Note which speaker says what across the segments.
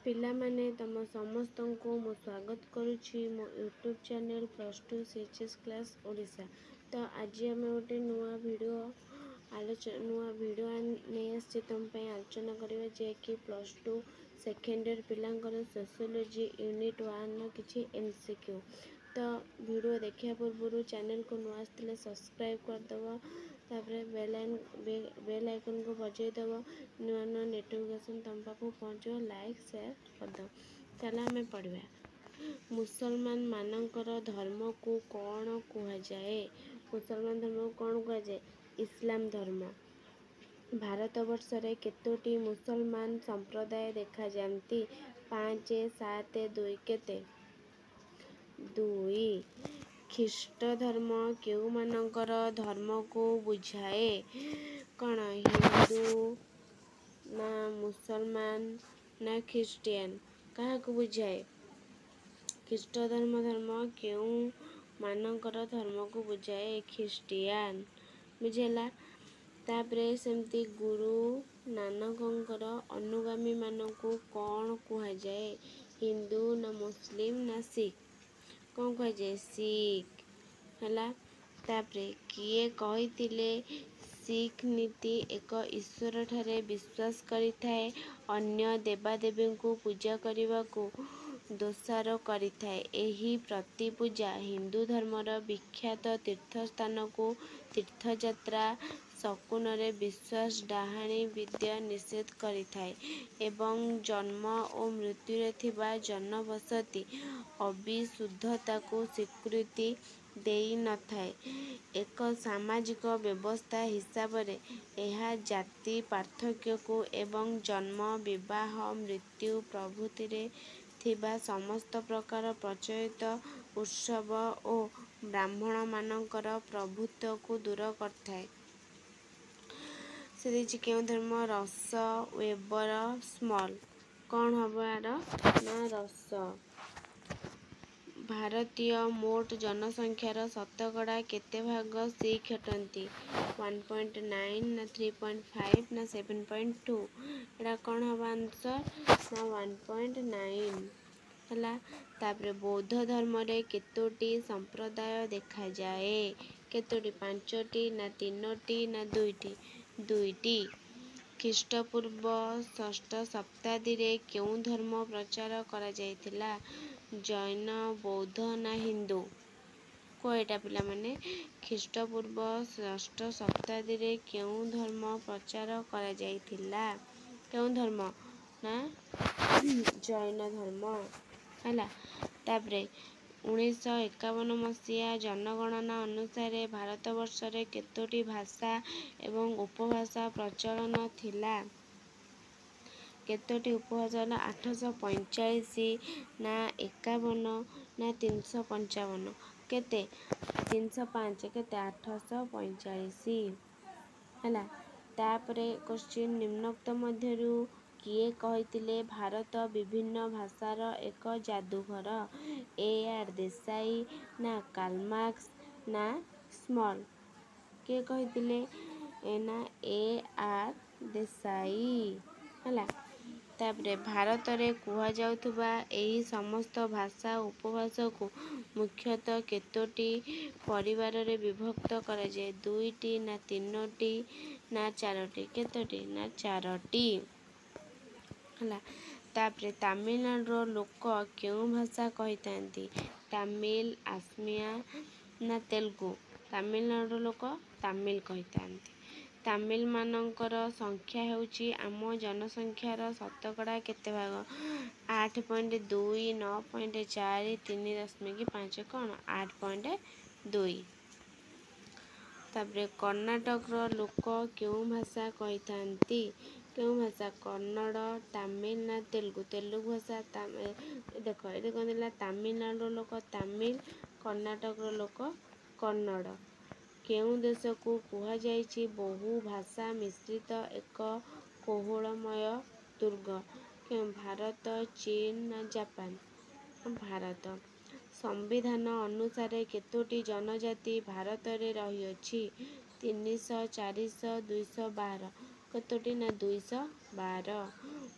Speaker 1: ପିଲାମାନେ ତମ ସମସ୍ତଙ୍କୁ ମୁଁ ସ୍ୱାଗତ କରୁଛି ମୋ YouTube channel +2 CHS class Odisha. ତ ଆଜି ଆମେ ଗୋଟେ ନୂଆ ଭିଡ଼ିଓ ନେଇ ଆସିଛି ତୁମ ପାଇଁ ଆଲୋଚନା କରିବା, ଯିଏକି +2 ସେକେଣ୍ଡ ଇୟର ପିଲାଙ୍କର ସୋସିଓଲୋଜି ୟୁନିଟ୍ 1ର କିଛି MCQ। ତ ଭିଡ଼ିଓ ଦେଖିବା ପୂର୍ବରୁ ଚ୍ୟାନେଲକୁ ନୂଆ ଆସିଥିଲେ ସବସ୍କ୍ରାଇବ୍ କରିଦେବ, ତାପରେ ବେଲ୍ ଆଇକନ୍କୁ ବଜାଇଦେବ, ନୂଆ ନୂଆ ନୋଟିଫିକେସନ୍ ତୁମ ପାଖକୁ ପହଞ୍ଚିବ। ଲାଇକ୍ ସେୟାର କରିଦେବ। ଚାଲ ଆମେ ପଢ଼ିବା। ମୁସଲମାନ ମାନଙ୍କର ଧର୍ମକୁ କ'ଣ କୁହାଯାଏ? ମୁସଲମାନ ଧର୍ମକୁ କ'ଣ କୁହାଯାଏ? ଇସଲାମ ଧର୍ମ। ଭାରତବର୍ଷରେ କେତୋଟି ମୁସଲମାନ ସମ୍ପ୍ରଦାୟ ଦେଖାଯାନ୍ତି? 5, 7, 2 କେତେ? 2। ଖ୍ରୀଷ୍ଟ ଧର୍ମ କେଉଁମାନଙ୍କର ଧର୍ମକୁ ବୁଝାଏ? କ'ଣ ହିନ୍ଦୁ ନା ମୁସଲମାନ ନା ଖ୍ରୀଷ୍ଟିଆନ? କାହାକୁ ବୁଝାଏ? ଖ୍ରୀଷ୍ଟ ଧର୍ମ କେଉଁମାନଙ୍କର ଧର୍ମକୁ ବୁଝାଏ? ଖ୍ରୀଷ୍ଟିଆନ। ବୁଝିଲା? ତାପରେ ସେମିତି ଗୁରୁ ନାନକଙ୍କର ଅନୁଗାମୀମାନଙ୍କୁ କ'ଣ କୁହାଯାଏ? ହିନ୍ଦୁ ନା ମୁସଲିମ ନା ଶିଖ? କ'ଣ କୁହାଯାଏ? ଶିଖ। ହେଲା? ତାପରେ କିଏ କହିଥିଲେ ଶିଖ ନୀତି ଏକ ଈଶ୍ୱରଠାରେ ବିଶ୍ୱାସ କରିଥାଏ, ଅନ୍ୟ ଦେବାଦେବୀଙ୍କୁ ପୂଜା କରିବାକୁ ଦୋଷାରୋପ କରିଥାଏ? ଏହି ପ୍ରତିପୂଜା ହିନ୍ଦୁ ଧର୍ମର ବିଖ୍ୟାତ ତୀର୍ଥସ୍ଥାନକୁ ତୀର୍ଥଯାତ୍ରା ଶକୁନରେ ବିଶ୍ୱାସ ଡାହାଣୀ ବିଦ୍ୟା ନିଷେଧ କରିଥାଏ ଏବଂ ଜନ୍ମ ଓ ମୃତ୍ୟୁରେ ଥିବା ଜନବସତି ଅବିଶୁଦ୍ଧତାକୁ ସ୍ୱୀକୃତି ଦେଇନଥାଏ। ଏକ ସାମାଜିକ ବ୍ୟବସ୍ଥା ହିସାବରେ ଏହା ଜାତି ପାର୍ଥକ୍ୟକୁ ଏବଂ ଜନ୍ମ, ବିବାହ, ମୃତ୍ୟୁ ପ୍ରଭୃତିରେ ଥିବା ସମସ୍ତ ପ୍ରକାର ପ୍ରଚଳିତ ଉତ୍ସବ ଓ ବ୍ରାହ୍ମଣମାନଙ୍କର ପ୍ରଭୁତ୍ୱକୁ ଦୂର କରିଥାଏ। ସେ ଦେଇଛି କେଉଁ ଧର୍ମ? ରସ ୱେବର ସ୍ମଲ୍। କ'ଣ ହବ ଆର? ନା ରସ। ଭାରତୀୟ ମୋଟ ଜନସଂଖ୍ୟାର ଶତକଡ଼ା କେତେ ଭାଗ ଶିଖ ଅଟନ୍ତି? 1.9 ନା 3.5 ନା 7.2? ଏଇଟା କ'ଣ ହବ ଆନ୍ସର? ନା 1.9। ହେଲା? ତାପରେ ବୌଦ୍ଧ ଧର୍ମରେ କେତୋଟି ସମ୍ପ୍ରଦାୟ ଦେଖାଯାଏ? କେତୋଟି? 5ଟି ନା 3ଟି ନା 2ଟି? 2ଟି। ଖ୍ରୀଷ୍ଟପୂର୍ବ 6ଠ ଶତାବ୍ଦୀରେ କେଉଁ ଧର୍ମ ପ୍ରଚାର କରାଯାଇଥିଲା? ଜୈନ, ବୌଦ୍ଧ ନା ହିନ୍ଦୁ? କୁହ ଏଇଟା ପିଲାମାନେ। ଖ୍ରୀଷ୍ଟପୂର୍ବ 6ଠ ଶତାବ୍ଦୀରେ କେଉଁ ଧର୍ମ ପ୍ରଚାର କରାଯାଇଥିଲା? କେଉଁ ଧର୍ମ? ନା ଜୈନ ଧର୍ମ। ହେଲା? ତାପରେ 1951 ମସିହା ଜନଗଣନା ଅନୁସାରେ ଭାରତବର୍ଷରେ କେତୋଟି ଭାଷା ଏବଂ ଉପଭାଷା ପ୍ରଚଳନ ଥିଲା? କେତୋଟି ଉପଭାଷା ହେଲା? 845 ନା 51 ନା 355? କେତେ? 305। କେତେ? 845। ହେଲା? ତାପରେ କୋଶ୍ଚିନ୍ ନିମ୍ନୋକ୍ତ ମଧ୍ୟରୁ କିଏ କହିଥିଲେ ଭାରତ ବିଭିନ୍ନ ଭାଷାର ଏକ ଯାଦୁଘର? A.R. ଦେଶାଇ ନା କାର୍ଲମାର୍କ୍ସ ନା ସ୍ମଲ୍? କିଏ କହିଥିଲେ? ନା A.R. ଦେଶାଇ। ହେଲା? ତାପରେ ଭାରତରେ କୁହାଯାଉଥିବା ଏହି ସମସ୍ତ ଭାଷା ଉପଭାଷାକୁ ମୁଖ୍ୟତଃ କେତୋଟି ପରିବାରରେ ବିଭକ୍ତ କରାଯାଏ? 2ଟି ନା 3ଟି ନା 4ଟି? କେତୋଟି? ନା 4ଟି। ହେଲା? ତାପରେ ତାମିଲନାଡୁର ଲୋକ କେଉଁ ଭାଷା କହିଥାନ୍ତି? ତାମିଲ, ଆସାମିଆ ନା ତେଲୁଗୁ? ତାମିଲନାଡୁର ଲୋକ ତାମିଲ କହିଥାନ୍ତି। ତାମିଲମାନଙ୍କର ସଂଖ୍ୟା ହେଉଛି ଆମ ଜନସଂଖ୍ୟାର ଶତକଡ଼ା କେତେ ଭାଗ? 8.2, 9.4, 3.5? କ'ଣ? 8.2। ତାପରେ କର୍ଣ୍ଣାଟକର ଲୋକ କେଉଁ ଭାଷା କହିଥାନ୍ତି? କେଉଁ ଭାଷା? କନ୍ନଡ଼, ତାମିଲ ନା ତେଲୁଗୁ? ତେଲୁଗୁ ଭାଷା। ଦେଖ ଏଠି କ'ଣ ଥିଲା? ତାମିଲନାଡୁର ଲୋକ ତାମିଲ, କର୍ଣ୍ଣାଟକର ଲୋକ କନ୍ନଡ଼। କେଉଁ ଦେଶକୁ କୁହାଯାଇଛି ବହୁ ଭାଷା ମିଶ୍ରିତ ଏକ କୋହଳମୟ ଦୁର୍ଗ? କେଉଁ? ଭାରତ, ଚୀନ ନା ଜାପାନ? ଭାରତ। ସମ୍ବିଧାନ ଅନୁସାରେ କେତୋଟି ଜନଜାତି ଭାରତରେ ରହିଅଛି? 300, 400, 212? କେତୋଟି? ନା 212।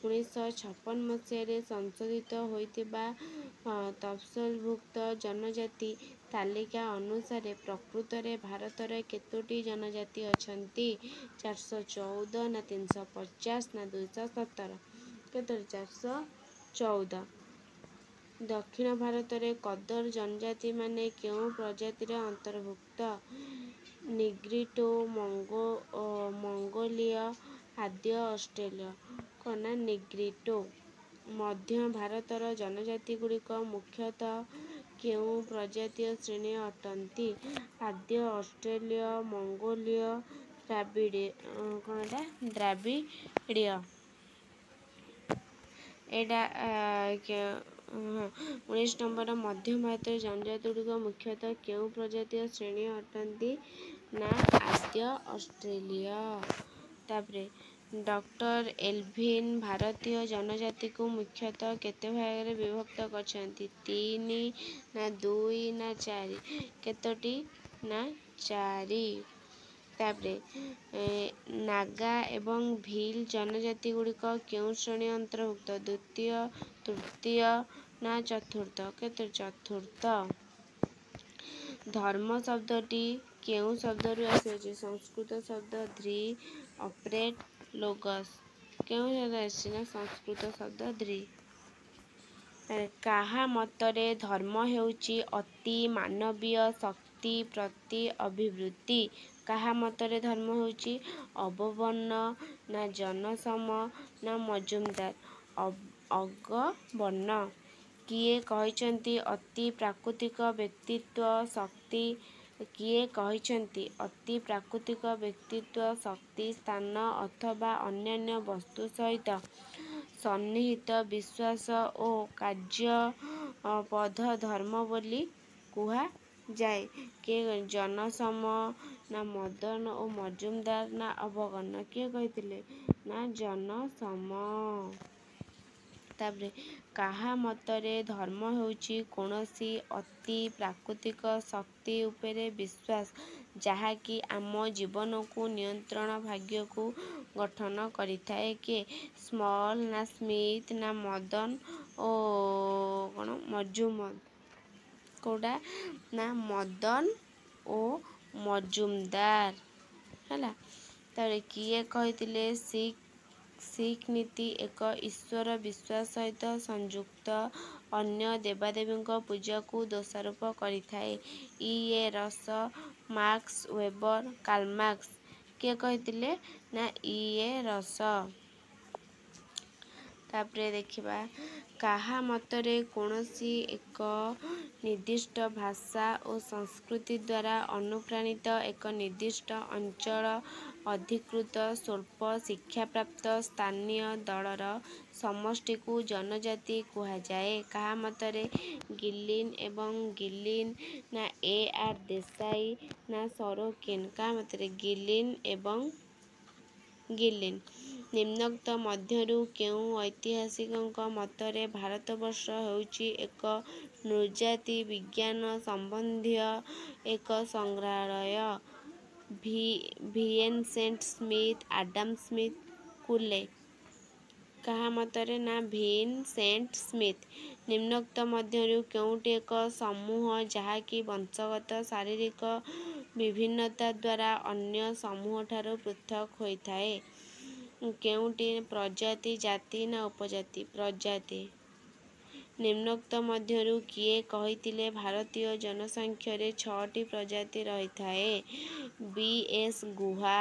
Speaker 1: 1956 ମସିହାରେ ସଂଶୋଧିତ ହୋଇଥିବା ତଫସିଲଭୁକ୍ତ ଜନଜାତି ତାଲିକା ଅନୁସାରେ ପ୍ରକୃତରେ ଭାରତରେ କେତୋଟି ଜନଜାତି ଅଛନ୍ତି? 414 ନା 350 ନା 217? କେତୋଟି? 414। ଦକ୍ଷିଣ ଭାରତରେ କଦର ଜନଜାତିମାନେ କେଉଁ ପ୍ରଜାତିର ଅନ୍ତର୍ଭୁକ୍ତ? ନିଗ୍ରିଟୋ, ମଙ୍ଗୋଲୀୟ, ଆଦ୍ୟ ଅଷ୍ଟ୍ରେଲୀୟ। କ'ଣ ନା ନିଗ୍ରିଟୋ। ମଧ୍ୟ ଭାରତର ଜନଜାତିଗୁଡ଼ିକ ମୁଖ୍ୟତଃ କେଉଁ ପ୍ରଜାତୀୟ ଶ୍ରେଣୀ ଅଟନ୍ତି? ଆଦ୍ୟ ଅଷ୍ଟ୍ରେଲୀୟ, ମଙ୍ଗୋଲୀୟ, ଦ୍ରାବିଡ଼ୀୟ। ଏଇଟା 19 ନମ୍ବର। ମଧ୍ୟ ଭାରତର ଜନଜାତିଗୁଡ଼ିକ ମୁଖ୍ୟତଃ କେଉଁ ପ୍ରଜାତୀୟ ଶ୍ରେଣୀ ଅଟନ୍ତି? ନା ଆଦ୍ୟ ଅଷ୍ଟ୍ରେଲୀୟ। ତାପରେ ଡକ୍ଟର ଏଲଭିନ୍ ଭାରତୀୟ ଜନଜାତିକୁ ମୁଖ୍ୟତଃ କେତେ ଭାଗରେ ବିଭକ୍ତ କରିଛନ୍ତି? 3 ନା 2 ନା 4? କେତୋଟି? ନା 4। ତାପରେ ନାଗା ଏବଂ ଭିଲ୍ ଜନଜାତିଗୁଡ଼ିକ କେଉଁ ଶ୍ରେଣୀ ଅନ୍ତର୍ଭୁକ୍ତ? ଦ୍ୱିତୀୟ, ତୃତୀୟ ନା ଚତୁର୍ଥ? କେତେ? ଚତୁର୍ଥ। ଧର୍ମ ଶବ୍ଦଟି କେଉଁ ଶବ୍ଦରୁ ଆସିଅଛି? ସଂସ୍କୃତ ଶବ୍ଦ ଧର୍ମୀ, ଅପରେଟ୍, ଲୋଗସ୍। କେଉଁ ଶବ୍ଦ ଆସିଛି? ନା ସଂସ୍କୃତ ଶବ୍ଦ ଧର୍ମୀ। କାହା ମତରେ ଧର୍ମ ହେଉଛି ଅତି ମାନବୀୟ ଶକ୍ତି ପ୍ରତି ଅଭିବୃତ୍ତି? କାହା ମତରେ ଧର୍ମ ହେଉଛି ଅବର୍ଣ୍ଣ ନା ଜନସମ ନା ମଜୁମଦାର? ଅଗବର୍ଣ୍ଣ। କିଏ କହିଛନ୍ତି ଅତି ପ୍ରାକୃତିକ ବ୍ୟକ୍ତିତ୍ୱ ଶକ୍ତି? କିଏ କହିଛନ୍ତି ଅତି ପ୍ରାକୃତିକ ବ୍ୟକ୍ତିତ୍ୱ ଶକ୍ତି ସ୍ଥାନ ଅଥବା ଅନ୍ୟାନ୍ୟ ବସ୍ତୁ ସହିତ ସନ୍ନିହିତ ବିଶ୍ୱାସ ଓ କାର୍ଯ୍ୟପଦ୍ଧ ଧର୍ମ ବୋଲି କୁହାଯାଏ? କିଏ? ଜନସମ ନା ମଦନ ଓ ମଜୁମଦାର ନା ଅବର୍ଣ୍ଣ? କିଏ କହିଥିଲେ? ନା ଜନସମ। ତାପରେ କାହା ମତରେ ଧର୍ମ ହେଉଛି କୌଣସି ଅତି ପ୍ରାକୃତିକ ଶକ୍ତି ଉପରେ ବିଶ୍ୱାସ ଯାହାକି ଆମ ଜୀବନକୁ ନିୟନ୍ତ୍ରଣ ଭାଗ୍ୟକୁ ଗଠନ କରିଥାଏ? କିଏ? ସ୍ମଲ୍ ନା ସ୍ମିଥ୍ ନା ମଦନ ଓ ମଜୁମଦାର? କୋଉଟା? ନା ମଦନ ଓ ମଜୁମଦାର। ହେଲା। ତାପରେ କିଏ କହିଥିଲେ ଶିଖ୍ ନୀତି ଏକ ଈଶ୍ୱର ବିଶ୍ୱାସ ସହିତ ସଂଯୁକ୍ତ ଅନ୍ୟ ଦେବାଦେବୀଙ୍କ ପୂଜାକୁ ଦୋଷାରୋପ କରିଥାଏ? ଇ. ଏ. ରସ, ମାକ୍ସ ୱେବର, କାର୍ଲମାର୍କ୍ସ। କିଏ କହିଥିଲେ? ନା ଇ. ଏ. ରସ। ତାପରେ ଦେଖିବା କାହା ମତରେ କୌଣସି ଏକ ନିର୍ଦ୍ଦିଷ୍ଟ ଭାଷା ଓ ସଂସ୍କୃତି ଦ୍ୱାରା ଅନୁପ୍ରାଣିତ ଏକ ନିର୍ଦ୍ଦିଷ୍ଟ ଅଞ୍ଚଳ ଅଧିକୃତ ସ୍ୱଳ୍ପ ଶିକ୍ଷାପ୍ରାପ୍ତ ସ୍ଥାନୀୟ ଦଳର ସମଷ୍ଟିକୁ ଜନଜାତି କୁହାଯାଏ? କାହା ମତରେ? ଗିଲିନ୍ ଏବଂ ଗିଲିନ୍ ନା ଏ. ଆର୍. ଦେଶାଇ ନା ସୋରୋକିନ୍? କାହା ମତରେ? ଗିଲିନ୍ ଏବଂ ଗିଲିନ୍। ନିମ୍ନୋକ୍ତ ମଧ୍ୟରୁ କେଉଁ ଐତିହାସିକଙ୍କ ମତରେ ଭାରତବର୍ଷ ହେଉଛି ଏକ ନୃଜାତି ବିଜ୍ଞାନ ସମ୍ବନ୍ଧୀୟ ଏକ ସଂଗ୍ରହାଳୟ? Vincent Smith, Adam Smith, Cooley. କାହା ମତରେ? ନା ଭିନସେଣ୍ଟ ସ୍ମିଥ୍। ନିମ୍ନୋକ୍ତ ମଧ୍ୟରୁ କେଉଁଟି ଏକ ସମୂହ ଯାହାକି ବଂଶଗତ ଶାରୀରିକ ବିଭିନ୍ନତା ଦ୍ୱାରା ଅନ୍ୟ ସମୂହଠାରୁ ପୃଥକ୍ ହୋଇଥାଏ? କେଉଁଟି? ପ୍ରଜାତି, ଜାତି ନା ଉପଜାତି? ପ୍ରଜାତି। ନିମ୍ନୋକ୍ତ ମଧ୍ୟରୁ କିଏ କହିଥିଲେ ଭାରତୀୟ ଜନସଂଖ୍ୟାରେ 6ଟି ପ୍ରଜାତି ରହିଥାଏ? B. S. Guha,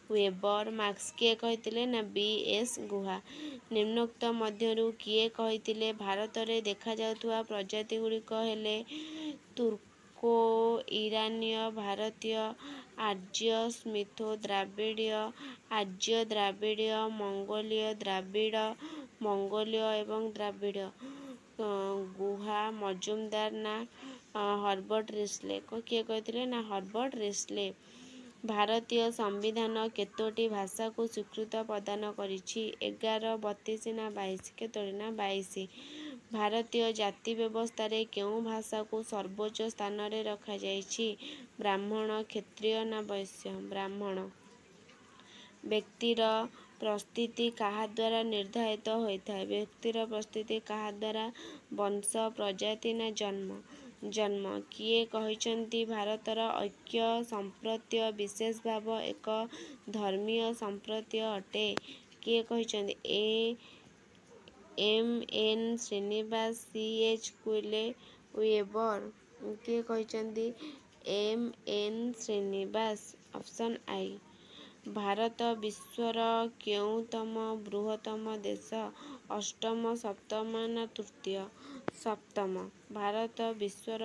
Speaker 1: Weber, Marx. କିଏ କହିଥିଲେ? ନା ବି. ଏସ୍. ଗୁହା। ନିମ୍ନୋକ୍ତ ମଧ୍ୟରୁ କିଏ କହିଥିଲେ ଭାରତରେ ଦେଖାଯାଉଥିବା ପ୍ରଜାତିଗୁଡ଼ିକ ହେଲେ ତୁର୍କୋ ଇରାନୀୟ, ଭାରତୀୟ, ଆର୍ଯ୍ୟ, ସ୍ମିଥୋ ଦ୍ରାବିଡ଼ୀୟ, ଆର୍ଯ୍ୟ ଦ୍ରାବିଡ଼ୀୟ, ମଙ୍ଗୋଲୀୟ ଦ୍ରାବିଡ଼, ମଙ୍ଗୋଲୀୟ ଏବଂ ଦ୍ରାବିଡ଼? ଗୁହା, ମଜୁମଦାର ନା ହର୍ବର୍ଟ ରିସ୍ଲେ? କିଏ କହିଥିଲେ? ନା ହର୍ବର୍ଟ ରିସ୍ଲେ। ଭାରତୀୟ ସମ୍ବିଧାନ କେତୋଟି ଭାଷାକୁ ସ୍ୱୀକୃତି ପ୍ରଦାନ କରିଛି? 11, 32 ନା 22? କେତୋଟି? ନା 22। ଭାରତୀୟ ଜାତି ବ୍ୟବସ୍ଥାରେ କେଉଁ ଭାଷାକୁ ସର୍ବୋଚ୍ଚ ସ୍ଥାନରେ ରଖାଯାଇଛି? ବ୍ରାହ୍ମଣ, କ୍ଷତ୍ରିୟ ନା ବୈଶ୍ୟ? ବ୍ରାହ୍ମଣ। ବ୍ୟକ୍ତିର प्रस्थिति काहा द्वारा निर्धारित होता है। व्यक्तिर प्रस्थिति काहा द्वारा वंश प्रजाति ना जन्म जन्म किए कहिचंती भारतर ऐक्य संप्रत्य विशेष भाव एक धर्मीय संप्रत्य अटे। किए कहिचंती एम.एन. श्रीनिवास सी.एच. क्विले वेबर किए कहिचंती एम.एन. श्रीनिवास। ऑप्शन आई। भारत विश्वर केउतम बृहत्तम देश अष्टम सप्तम ना तृतीय सप्तम। भारत विश्वर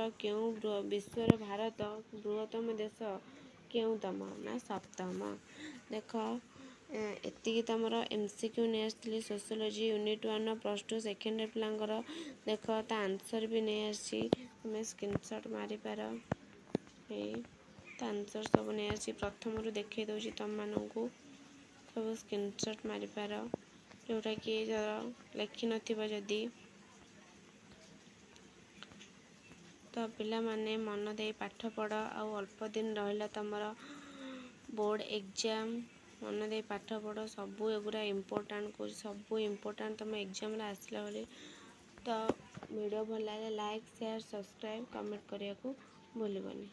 Speaker 1: विश्वर भारत बृहत्तम देश केउतम ना सप्तम। देख एतिकी तमर एमसीक्यू नहीं आसती सोशियोलॉजी यूनिट 1 +2 सेकेंड ईयर पिलांकर देख ता आंसर भी नहीं आसी तुम्हें स्क्रीनशॉट मारी पार आंसर सब नहीं आसी प्रथम रु देखई दउची तुम मानू सब स्क्रीनशॉट मारी पार जोटा कि लिखि नथिबा जदी तो पिला माने मन दे पाठ पढ़ आ अल्प दिन रहिला तमर बोर्ड एग्जाम मन दे पाठ पढ़ सबू एगुरा इम्पोर्टाट को सबू इम्पोर्टाट तुम एग्जाम रे आसला बेले तो वीडियो भल लगे लाइक शेयर सब्सक्राइब कमेंट करने को भूलबनी।